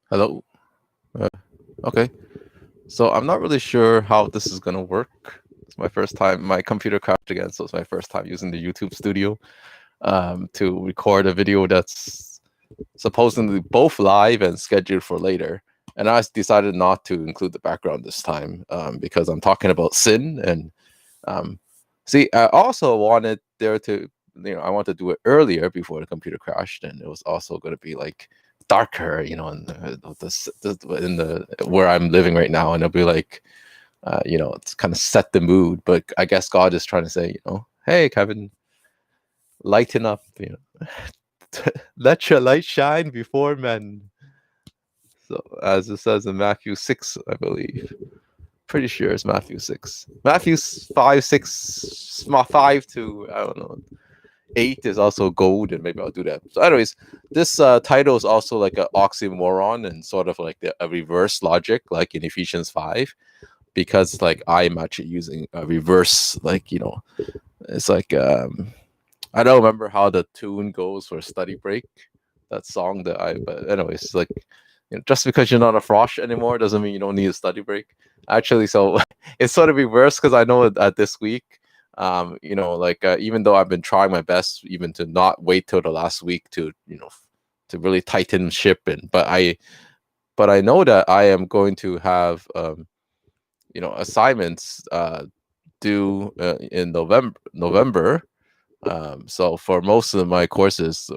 Hello. Okay. So I'm not really sure how this is gonna work. It's my first time. My computer crashed again, so it's my first time using the YouTube Studio to record a video that's supposedly both live and scheduled for later. And I decided not to include the background this time because I'm talking about sin. And see, I also wanted there to, I want to do it earlier before the computer crashed, and it was also going to be like darker, in in the where I'm living right now, and it'll be like, it's kind of set the mood. But I guess God is trying to say, hey, Kevin, lighten up, let your light shine before men. So as it says in Matthew 6, I believe. Pretty sure it's Matthew 6. Matthew 5, 6, 5 to, I don't know, 8 is also gold, and maybe I'll do that. So anyways, this title is also like an oxymoron and sort of like a reverse logic, like in Ephesians 5, because like I'm actually using a reverse, like, it's like, I don't remember how the tune goes for Study Break, that song but anyways, like, just because you're not a frosh anymore doesn't mean you don't need a study break. Actually, so it's sort of reverse, because I know that this week, even though I've been trying my best even to not wait till the last week to, to really tighten ship in, but I know that I am going to have, assignments due in November. So for most of my courses,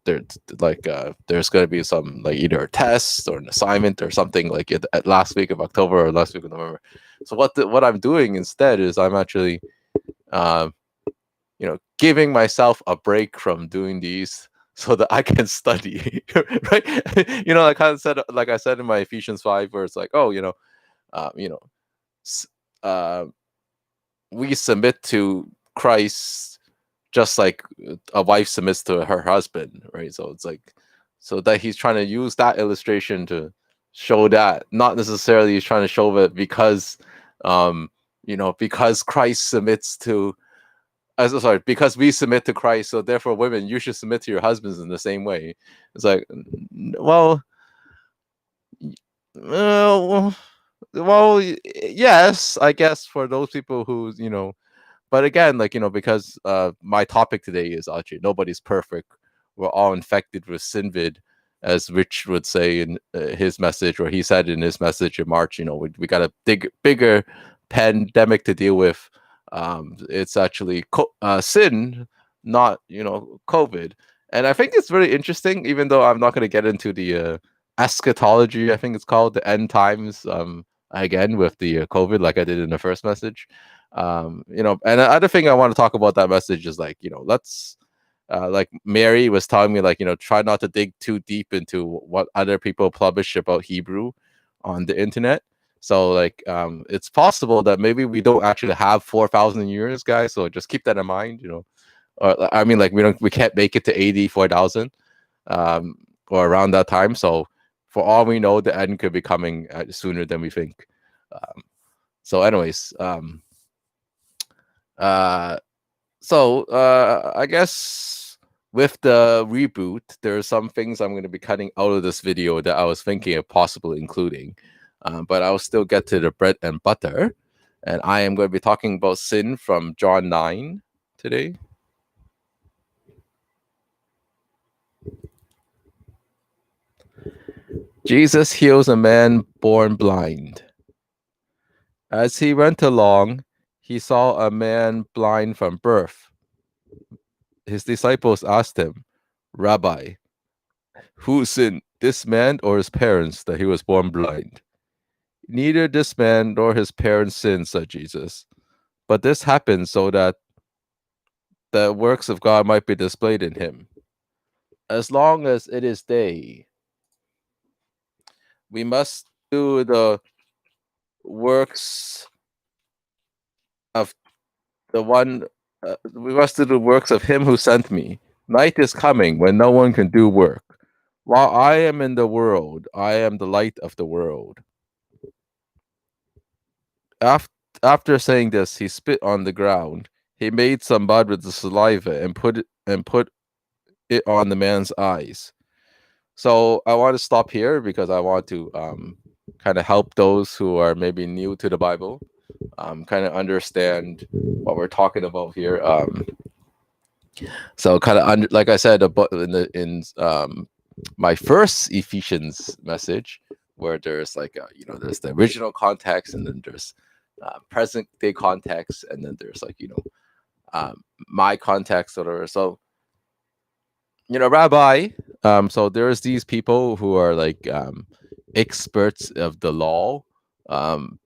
there's going to be some, like, either a test or an assignment or something, like at last week of October or last week of November. So what I'm doing instead is I'm actually, um, giving myself a break from doing these so that I can study, right? Like I said in my Ephesians 5, where it's like, oh, uh, you know, s- uh, we submit to Christ just like a wife submits to her husband, right? So it's like, so that he's trying to use that illustration to show that, not necessarily he's trying to show that because, because Christ submits to, sorry, because we submit to Christ, so therefore, women, you should submit to your husbands in the same way. It's like, well, well, yes, I guess for those people who, but again, like, because my topic today is actually nobody's perfect. We're all infected with sinvid, as Rich would say in his message, or he said in his message in March. We got a bigger pandemic to deal with. It's actually sin, not COVID. And I think it's really interesting, even though I'm not going to get into the eschatology. I think it's called the end times. Again with the COVID, like I did in the first message. And the other thing I want to talk about that message is, like, let's like Mary was telling me, like, try not to dig too deep into what other people publish about Hebrew on the internet. So, like, it's possible that maybe we don't actually have 4,000 years, guys, so just keep that in mind. Or I mean, like, we can't make it to AD 4,000 or around that time. So for all we know, the end could be coming sooner than we think. So anyways, uh I guess with the reboot, there are some things I'm going to be cutting out of this video that I was thinking of possibly including, but I'll still get to the bread and butter. And I am going to be talking about sin from John 9 today. Jesus heals a man born blind. As he went along, he saw a man blind from birth. His disciples asked him, Rabbi, who sinned, this man or his parents, that he was born blind? Neither this man nor his parents sinned, said Jesus. But this happened so that the works of God might be displayed in him. As long as it is day, we must do the works of the one, we must do the works of him who sent me. Night is coming when no one can do work. While I am in the world, I am the light of the world. After saying this, he spit on the ground. he made some mud with the saliva and put it on the man's eyes. So I want to stop here because I want to kind of help those who are maybe new to the Bible kind of understand what we're talking about here. So kind of like I said about in my first Ephesians message, where there's like there's the original context, and then there's present day context, and then there's like my context or whatever. So rabbi, so there's these people who are like experts of the law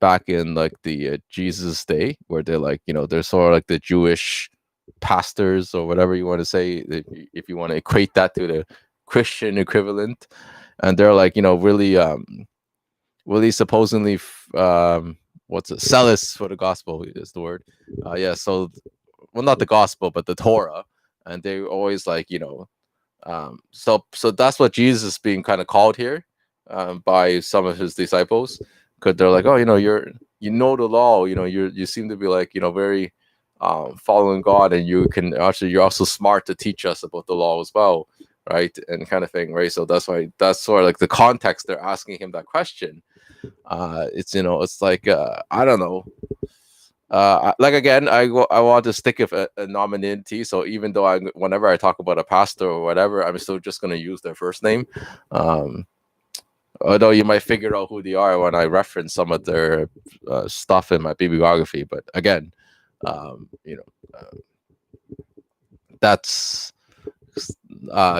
back in like the Jesus day, where they're like they're sort of like the Jewish pastors or whatever you want to say, if you want to equate that to the Christian equivalent. And they're like really supposedly what's it, zealous for the gospel is the word. Yeah, so well, not the gospel but the Torah. And they always like so that's what Jesus is being kind of called here by some of his disciples, because they're like, oh, you know the law, you seem to be like very following God, and you're also smart to teach us about the law as well, right? And kind of thing, right? So that's sort of like the context they're asking him that question. It's like I don't know. Like again, I want to stick with anonymity. So even though whenever I talk about a pastor or whatever, I'm still just going to use their first name. Although you might figure out who they are when I reference some of their stuff in my bibliography. But again, that's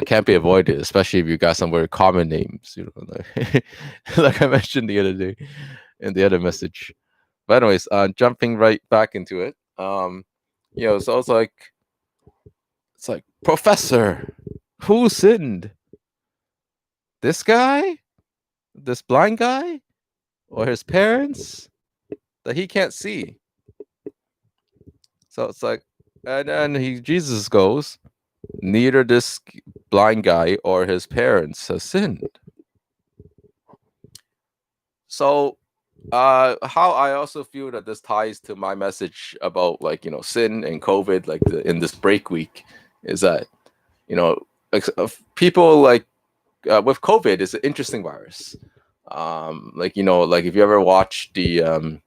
can't be avoided, especially if you got some very common names. Like I mentioned the other day in the other message. But anyways, jumping right back into it, so it's like, Professor, who sinned? This guy, this blind guy, or his parents that he can't see? So it's like, and then Jesus goes, neither this blind guy or his parents has sinned. So how I also feel that this ties to my message about like sin and COVID, like in this break week, is that people like with COVID is an interesting virus. Like if you ever watch the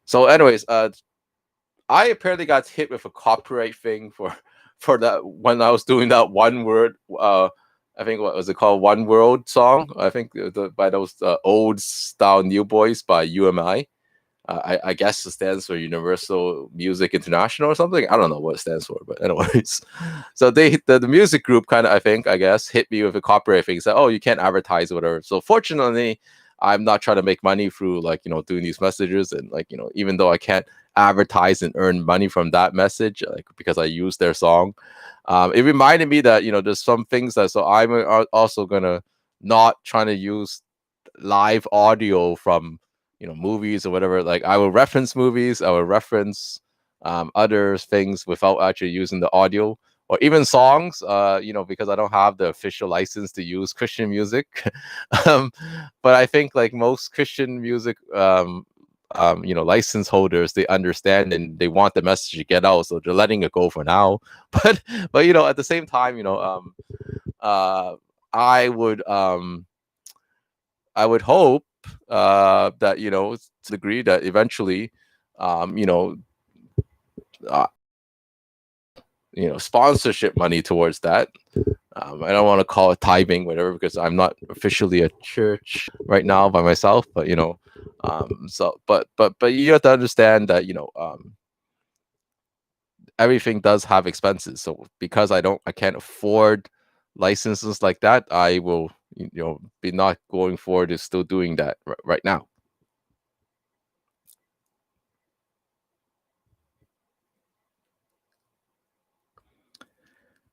so anyways, I apparently got hit with a copyright thing for that when I was doing that one word. I think what was it called? One World song. I think by those old style New Boys by UMI. I guess it stands for Universal Music International or something. I don't know what it stands for, but anyways, so the music group kind of I guess hit me with a copyright thing. Said, oh, you can't advertise or whatever. So fortunately, I'm not trying to make money through like doing these messages, and like even though I can't advertise and earn money from that message, like because I use their song, it reminded me that there's some things that, so I'm also gonna not trying to use live audio from movies or whatever. Like I will reference movies, I will reference other things without actually using the audio, or even songs, because I don't have the official license to use Christian music. But I think like most Christian music license holders, they understand and they want the message to get out, so they're letting it go for now. But at the same time, I would hope that to the degree that eventually sponsorship money towards that. I don't want to call it tithing, whatever, because I'm not officially a church right now by myself. But so but you have to understand that everything does have expenses. So because I can't afford licenses like that, I will be not going forward to still doing that right now.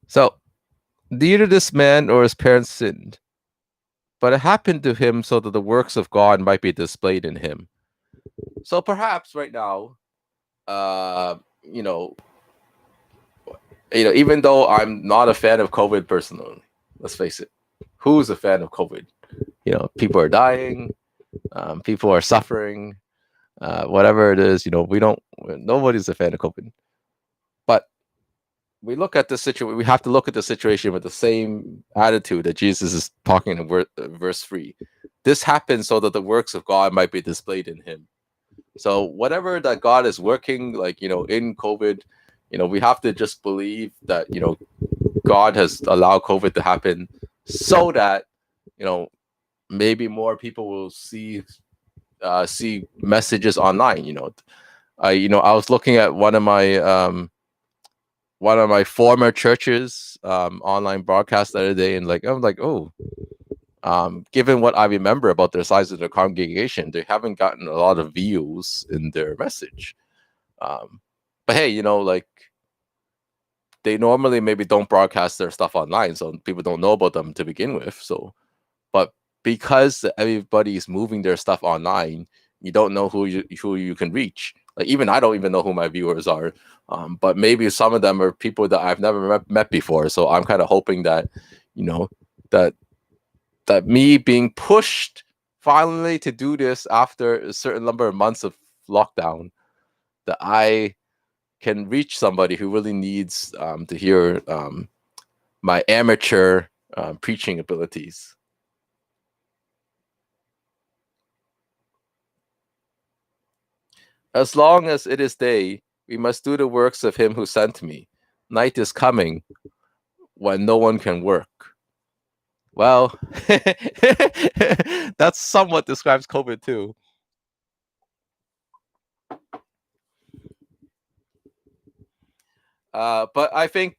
So neither this man or his parents sinned, but it happened to him so that the works of God might be displayed in him. So perhaps right now, even though I'm not a fan of COVID personally, let's face it, who's a fan of COVID? People are dying, people are suffering, whatever it is. Nobody's a fan of COVID. we look at the situation. We have to look at the situation with the same attitude that Jesus is talking in verse 3. This happens so that the works of God might be displayed in him. So whatever that God is working, like, in COVID, we have to just believe that, God has allowed COVID to happen so that, maybe more people will see messages online. I was looking at one of my former churches online broadcast the other day, and like I'm like, oh, given what I remember about their size of their congregation, they haven't gotten a lot of views in their message. But hey, like, they normally maybe don't broadcast their stuff online, so people don't know about them to begin with. So, but because everybody's moving their stuff online, you don't know who you can reach. Like, even I don't even know who my viewers are, but maybe some of them are people that I've never met before. So I'm kind of hoping that, that me being pushed finally to do this after a certain number of months of lockdown, that I can reach somebody who really needs to hear my amateur preaching abilities. As long as it is day, we must do the works of him who sent me. Night is coming when no one can work. Well, that somewhat describes COVID too. But I think,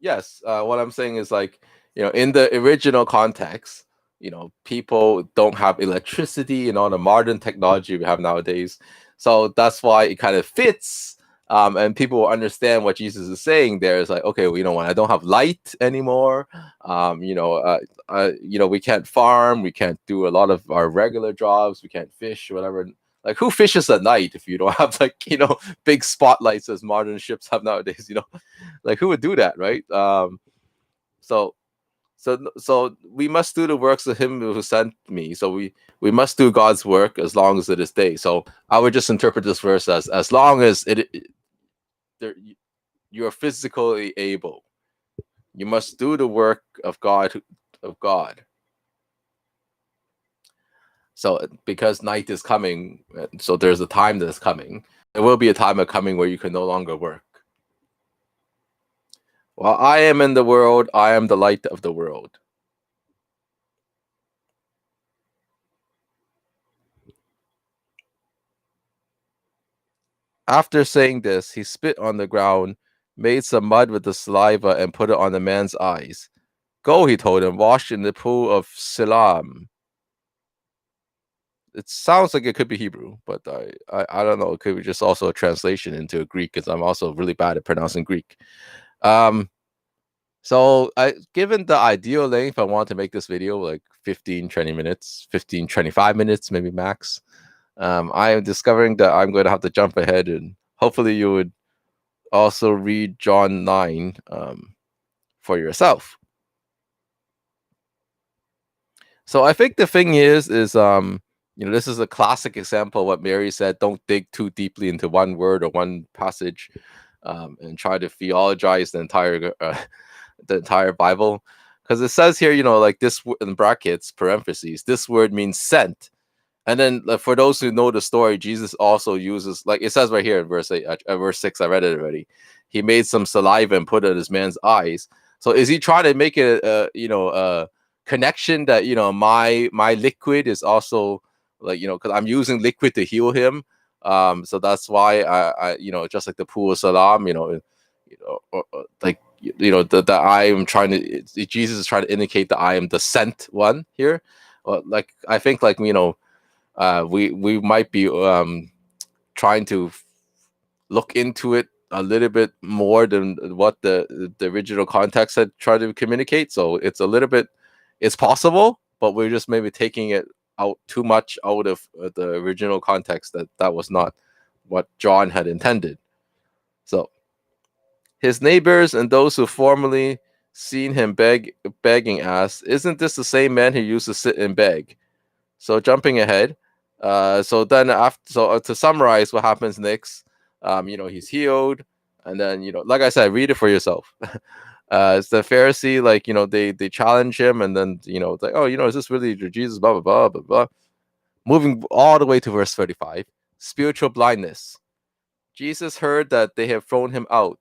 yes, what I'm saying is, like, in the original context, people don't have electricity and all the modern technology we have nowadays. So that's why it kind of fits. And people will understand what Jesus is saying there. Is like, okay, well, when I don't have light anymore, we can't farm, we can't do a lot of our regular jobs, we can't fish, whatever. Like, who fishes at night if you don't have, like, big spotlights as modern ships have nowadays? Like, who would do that, right? So we must do the works of him who sent me. So we must do God's work as long as it is day. So I would just interpret this verse as long as you are physically able, you must do the work of God. So because night is coming, so there's a time that's coming. There will be a time of coming where you can no longer work. While I am in the world, I am the light of the world. After saying this, he spit on the ground, made some mud with the saliva, and put it on the man's eyes. Go, he told him, wash in the pool of Siloam. It sounds like it could be Hebrew, but I don't know. It could be just also a translation into Greek, because I'm also really bad at pronouncing Greek. So given the ideal length, I want to make this video like 15, 20 minutes, 15, 25 minutes, maybe max. I am discovering that I'm going to have to jump ahead, and hopefully you would also read John 9 for yourself. So I think the thing is this is a classic example of what Mary said: don't dig too deeply into one word or one passage, and try to theologize the entire Bible, because it says here, like, this in brackets, parentheses, this word means sent. And then, for those who know the story, Jesus also uses, like it says right here in verse 8, verse 6, I read it already. He made some saliva and put it in this man's eyes. So is he trying to make it a connection that, my liquid is also, like, because I'm using liquid to heal him. So that's why I just like the pool of Salam, like, that I am trying to, Jesus is trying to indicate that I am the sent one here. Like, I think, like, we might be trying to look into it a little bit more than what the original context had tried to communicate. So it's possible, but we're just maybe taking it out too much out of the original context, that was not what John had intended. So his neighbors and those who formerly seen him begging asked, "Isn't this the same man who used to sit and beg?" So jumping ahead, so then to summarize what happens next, he's healed. And then, like I said, read it for yourself. It's the Pharisee, like, they challenge him, and then, it's like, oh, is this really Jesus? Blah, blah, blah, blah, blah. Moving all the way to verse 35, spiritual blindness. Jesus heard that they have thrown him out.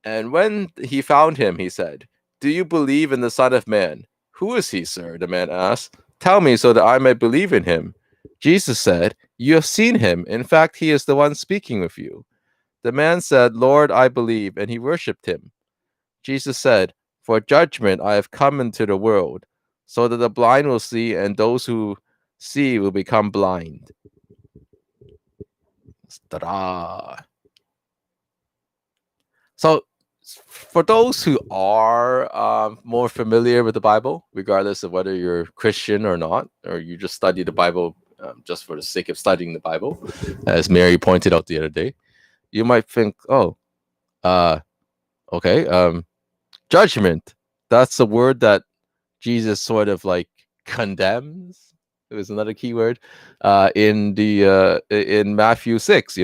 And when he found him, he said, "Do you believe in the Son of Man?" "Who is he, sir?" the man asked. "Tell me so that I may believe in him." Jesus said, "You have seen him. In fact, he is the one speaking with you." The man said, "Lord, I believe," and he worshipped him. Jesus said, "For judgment I have come into the world, so that the blind will see, and those who see will become blind. Ta-da. So, for those who are more familiar with the Bible, regardless of whether you're Christian or not, or you just study the Bible just for the sake of studying the Bible, as Mary pointed out the other day, you might think, oh, okay, judgment. That's a word that Jesus sort of like condemns. It was another key word in Matthew 6.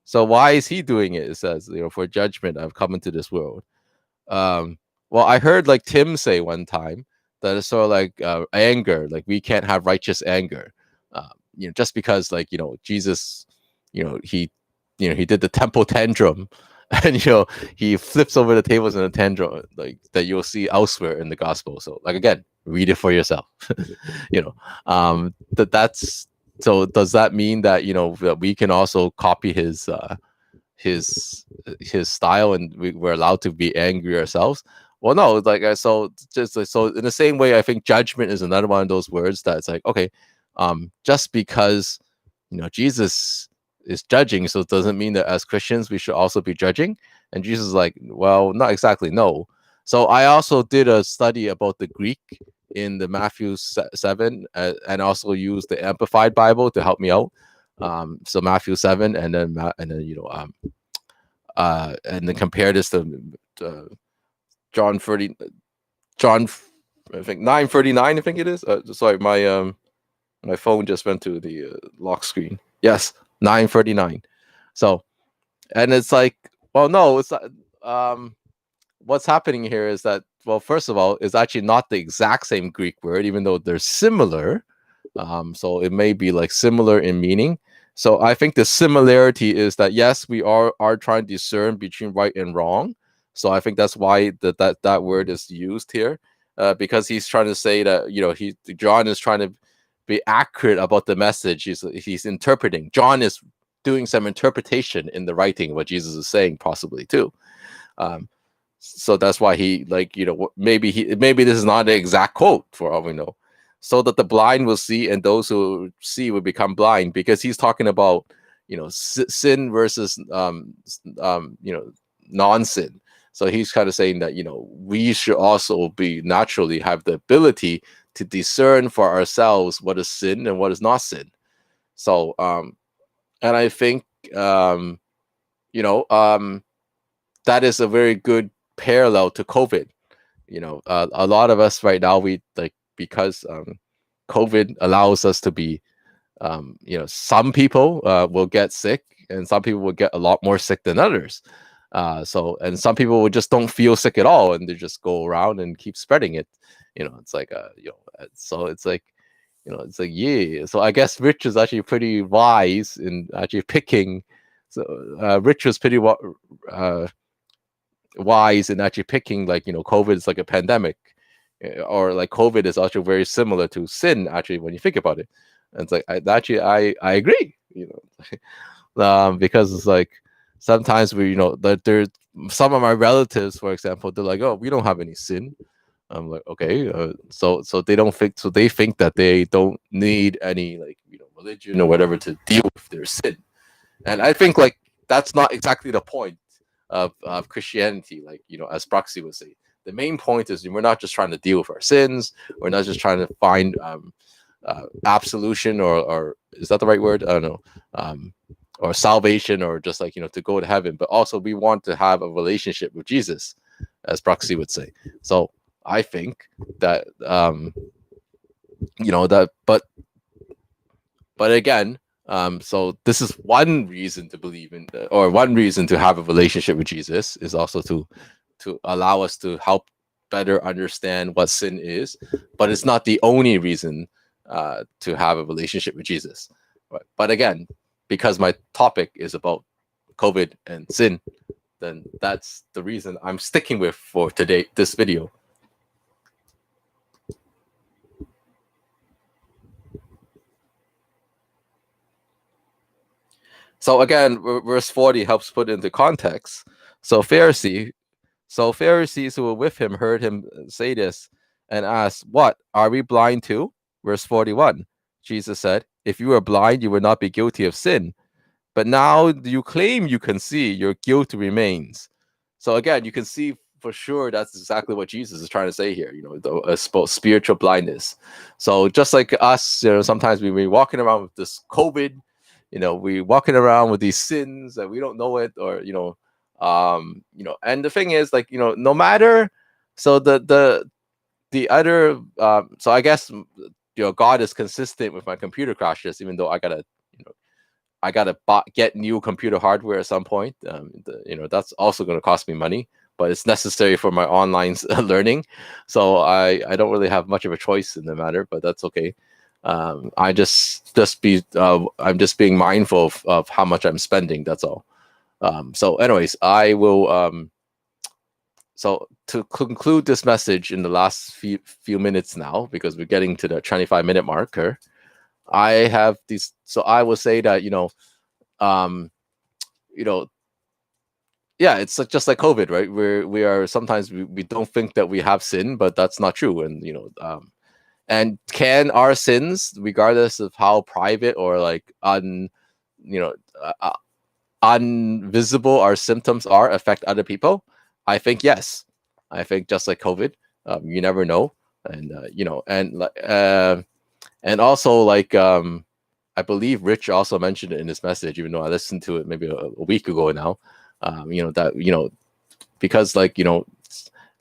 So why is he doing it? It says, for judgment I've come into this world. Well, I heard like Tim say one time that it's sort of like anger, like we can't have righteous anger, just because like Jesus, he did the temple tantrum, and he flips over the tables in a tantrum like that you'll see elsewhere in the gospel. So like again, read it for yourself. That's so. Does that mean that that we can also copy his style, and we're allowed to be angry ourselves? Well, no, like so just like, so in the same way, I think judgment is another one of those words that's like, okay, just because Jesus is judging, so it doesn't mean that as Christians we should also be judging. And Jesus is like, well, not exactly, no. So I also did a study about the Greek in the Matthew 7, and also used the Amplified Bible to help me out. So Matthew 7, and then and then compare this to John 30, John, I think 9:39. I think it is. Sorry, my phone just went to the lock screen. Yes, 9:39. So, and it's like, well, no, it's not. What's happening here is that, well, first of all, it's actually not the exact same Greek word, even though they're similar. So it may be like similar in meaning. So I think the similarity is that yes, we are trying to discern between right and wrong. So I think that's why that word is used here, because he's trying to say that John is trying to be accurate about the message. He's interpreting. John is doing some interpretation in the writing of what Jesus is saying, possibly too. So that's why he maybe this is not an exact quote for all we know. So that the blind will see, and those who see will become blind, because he's talking about sin versus non-sin. So he's kind of saying that we should also be naturally have the ability to discern for ourselves what is sin and what is not sin. So and I think that is a very good parallel to COVID. A lot of us right now, we because COVID allows us to be some people will get sick, and some people will get a lot more sick than others. So, and some people will just don't feel sick at all, and they just go around and keep spreading it. It's like so it's like it's like, yeah. So I guess Rich is actually pretty wise in actually picking. So Rich was pretty wise in actually picking, like COVID is like a pandemic, or like COVID is actually very similar to sin, actually, when you think about it. And it's like I agree, because it's like sometimes we that there's some of my relatives, for example, they're like, oh, we don't have any sin. I'm like, okay, so they don't think, so they think that they don't need any religion or whatever to deal with their sin. And I think like that's not exactly the point of Christianity. Like as Bruxy would say, the main point is we're not just trying to deal with our sins. We're not just trying to find absolution, or is that the right word? I don't know. Or salvation, or just like to go to heaven, but also we want to have a relationship with Jesus, as Bruxy would say. So I think that that, but again, So this is one reason to believe in, or one reason to have a relationship with Jesus is also to allow us to help better understand what sin is. But it's not the only reason to have a relationship with Jesus. But again, because my topic is about COVID and sin, then that's the reason I'm sticking with for today this video. So again, verse 40 helps put into context. So Pharisees who were with him heard him say this and asked, "What? Are we blind too?" Verse 41. Jesus said, "If you were blind, you would not be guilty of sin. But now you claim you can see, your guilt remains." So again, you can see for sure that's exactly what Jesus is trying to say here. Spiritual blindness. So just like us, sometimes we walking around with this COVID, we walking around with these sins and we don't know it, or and the thing is, like, no matter. So the other, so I guess God is consistent with my computer crashes, even though I gotta get new computer hardware at some point. That's also going to cost me money, but it's necessary for my online learning. So I don't really have much of a choice in the matter, but that's okay. I'm just being mindful of how much I'm spending. That's all. So anyways, I will. So to conclude this message in the last few minutes now, because we're getting to the 25-minute marker, I have these. So I will say that um, yeah, it's just like COVID, right? We are sometimes we don't think that we have sin, but that's not true. And can our sins, regardless of how private or like you know, unvisible our symptoms are, affect other people? I think yes. I think just like COVID, you never know, and and also like I believe Rich also mentioned it in his message, even though I listened to it maybe a week ago now. Because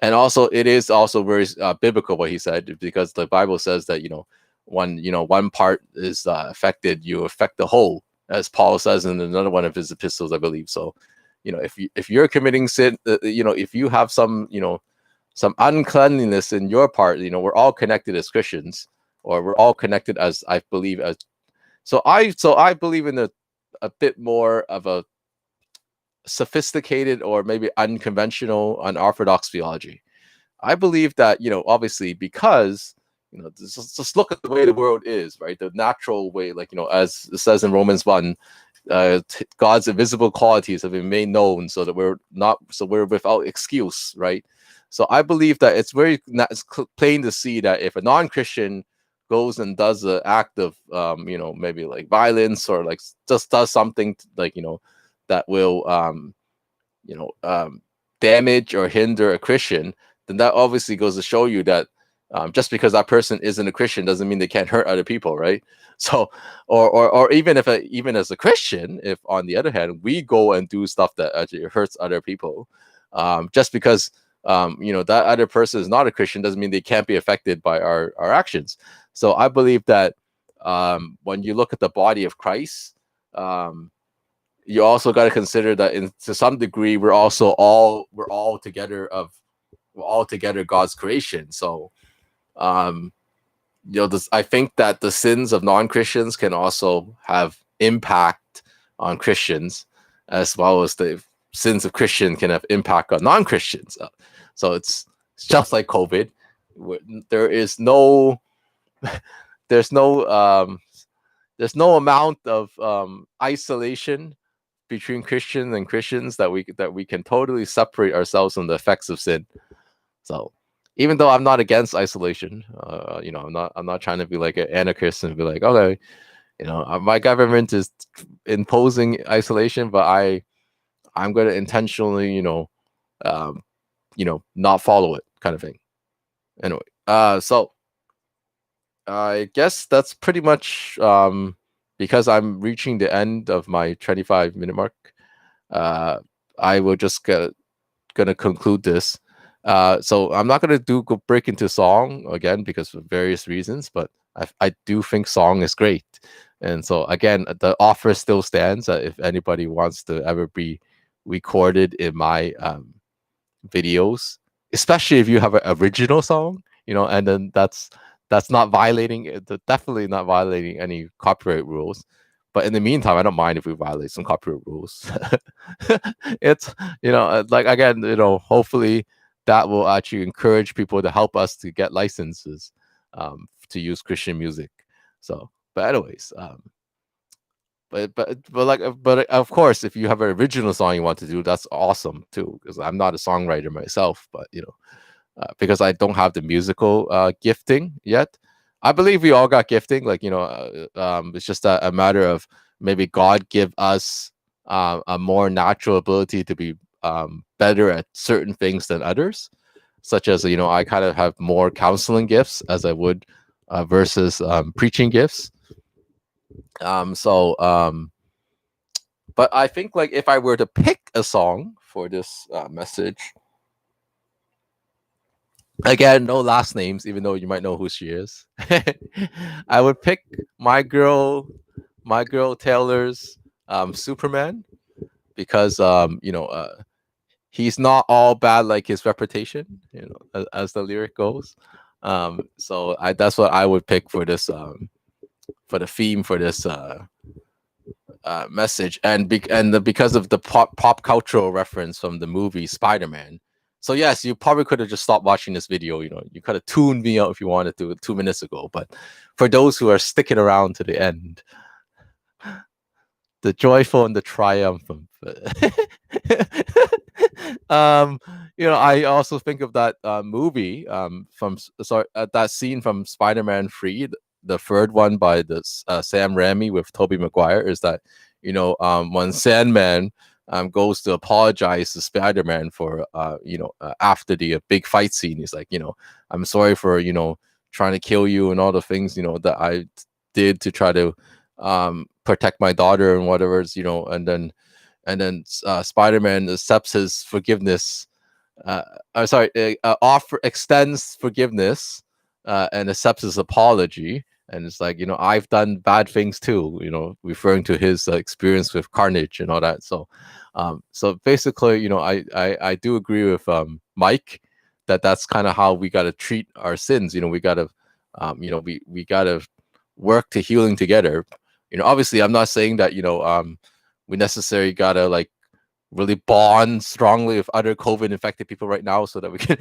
and also it is also very biblical what he said, because the Bible says that one part is affected, you affect the whole, as Paul says in another one of his epistles, I believe. So, if you're committing sin, if you have some uncleanliness in your part, we're all connected as Christians, or we're all connected as I believe as. So I believe in a bit more of a sophisticated or maybe unconventional, unorthodox theology. I believe that, obviously, because just look at the way the world is, right? The natural way, like, as it says in Romans 1, God's invisible qualities have been made known, so that we're without excuse, right? So I believe that it's plain to see that if a non-Christian goes and does an act of maybe like violence, or like just does something like that will damage or hinder a Christian, then that obviously goes to show you that just because that person isn't a Christian doesn't mean they can't hurt other people, right? So, or even even as a Christian, if on the other hand we go and do stuff that actually hurts other people, just because that other person is not a Christian doesn't mean they can't be affected by our actions. So I believe that when you look at the body of Christ, you also got to consider that to some degree we're all together God's creation. So I think that the sins of non-Christians can also have impact on Christians, as well as the sins of Christians can have impact on non-Christians. So it's just like COVID. There is no there's no amount of isolation between Christians and Christians that we can totally separate ourselves from the effects of sin. So even though I'm not against isolation, I'm not trying to be like an anarchist and be like, okay, my government is imposing isolation, but I'm going to intentionally, not follow it, kind of thing. Anyway, so I guess that's pretty much because I'm reaching the end of my 25-minute mark. I will just gonna conclude this. So I'm not gonna go break into song again because of various reasons, but I do think song is great. And so again, the offer still stands that if anybody wants to ever be recorded in my videos, especially if you have an original song, and then that's not violating, definitely not violating any copyright rules. But in the meantime, I don't mind if we violate some copyright rules. It's like, again, hopefully that will actually encourage people to help us to get licenses to use Christian music. So, but anyways, but of course, if you have an original song you want to do, that's awesome too. Because I'm not a songwriter myself, but because I don't have the musical gifting yet. I believe we all got gifting. Like it's just a matter of maybe God give us a more natural ability to be better at certain things than others, such as I kind of have more counseling gifts as I would versus preaching gifts. But I think, like, if I were to pick a song for this message, again, no last names, even though you might know who she is, I would pick my girl Taylor's Superman, because he's not all bad like his reputation, as the lyric goes. So that's what I would pick for this for the theme for this message, and because of the pop cultural reference from the movie Spider-Man. So yes, you probably could have just stopped watching this video. You could have tuned me out if you wanted to 2 minutes ago. But for those who are sticking around to the end, the joyful and the triumphant. I also think of that movie that scene from Spider-Man 3, the third one by the Sam Raimi with Tobey Maguire, is that when Sandman goes to apologize to Spider-Man for after the big fight scene, he's like, I'm sorry for trying to kill you and all the things that I did to try to protect my daughter and whatever, and then Spider-Man accepts his forgiveness. Extends forgiveness and accepts his apology, and it's like, I've done bad things too, referring to his experience with Carnage and all that. So basically, I do agree with Mike that that's kind of how we got to treat our sins. We got to we got to work to healing together. Obviously, I'm not saying that we necessarily gotta like really bond strongly with other COVID infected people right now, so that we can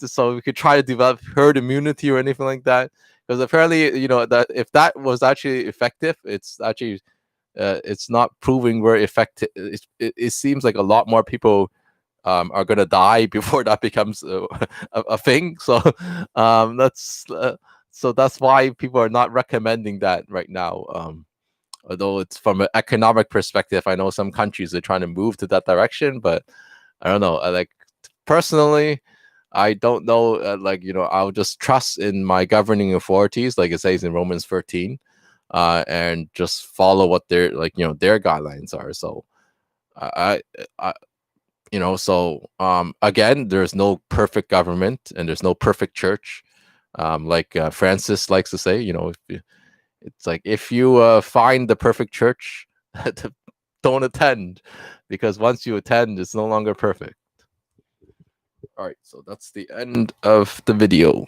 so we could try to develop herd immunity or anything like that. Because apparently, that if that was actually effective, it's actually it's not proving very effective. It seems like a lot more people are gonna die before that becomes a thing. So that's why people are not recommending that right now. Although it's from an economic perspective, I know some countries are trying to move to that direction, but I don't know. Personally, I don't know. I'll just trust in my governing authorities, like it says in Romans 13, and just follow what their their guidelines are. So again, there's no perfect government and there's no perfect church. Like Francis likes to say, it's like, if you find the perfect church, don't attend, because once you attend, it's no longer perfect. All right, so that's the end of the video.